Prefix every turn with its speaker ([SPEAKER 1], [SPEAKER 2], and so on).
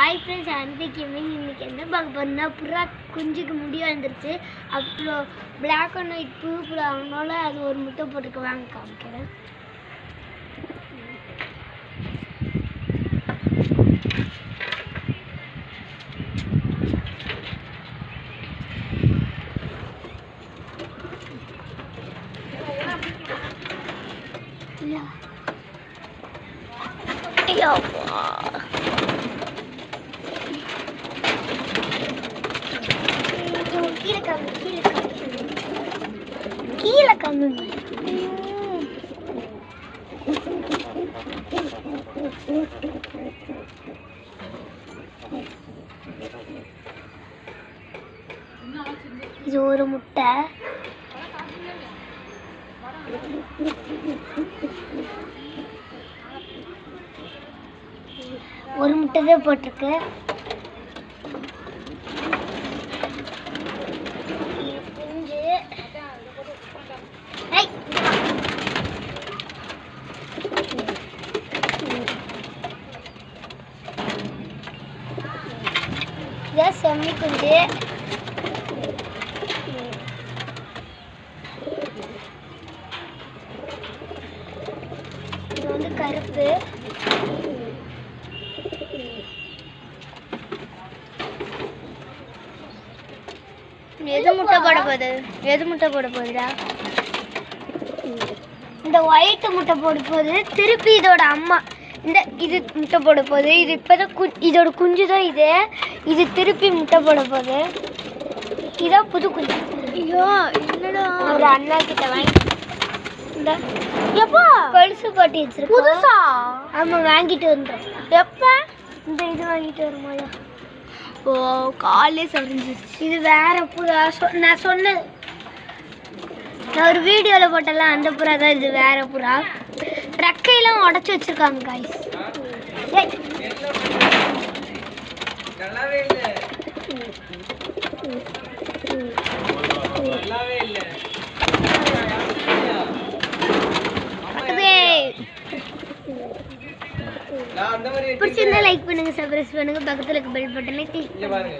[SPEAKER 1] Hi friends, அன்றைக்கு இன்னைக்கு என்ன பார்க்க போறோம்னா புறா குஞ்சுக்கு முடி வந்துருச்சு. அப்புறம் பிளாக் அண்ட் ஒயிட் புறா அவனால அது ஒரு முட்டை போட்டுக்க வாங்க காமிக்கிறேன். கீழே கம்மிங்க. இது ஒரு முட்டை. ஒரு முட்டை தான் போட்டிருக்கு. செம்மி குஞ்சு. இது வந்து கருப்பு. எது முட்டை போட போகுது? எது முட்டை போட போகுதுடா? இந்த ஒயிட் முட்டை போட போகுது. திருப்பி இதோட அம்மா இது முட்டை போட போகுது. இது இப்போதான் இதோட குஞ்சு தான் இது. இது திருப்பி முட்டை போட போகுது. இதான் புது குஞ்சு. ஐயோ என்னடா, ஒரு அண்ணா கிட்ட வாங்கி இந்த எப்போ கொலுசு போட்டு வச்சிருக்கு. புதுசா? ஆமாம், வாங்கிட்டு வந்துடும். எப்போ இந்த இது வாங்கிட்டு வரும்போது? ஓ, காலே சரிஞ்சிச்சு. இது வேற புறா. நான் சொன்னது, நான் ஒரு வீடியோவில் போட்டலாம் அந்த புறா தான். இது வேற புறா. ரெக்கையெல்லாம் உடச்சி வச்சிருக்காங்க காய்ஸ். பிடிச்சிருந்தா லைக் பண்ணுங்க, சப்ஸ்கிரைப் பண்ணுங்க, பக்கத்துல இருக்க பெல் பட்டனை கிளிக் பண்ணுங்க.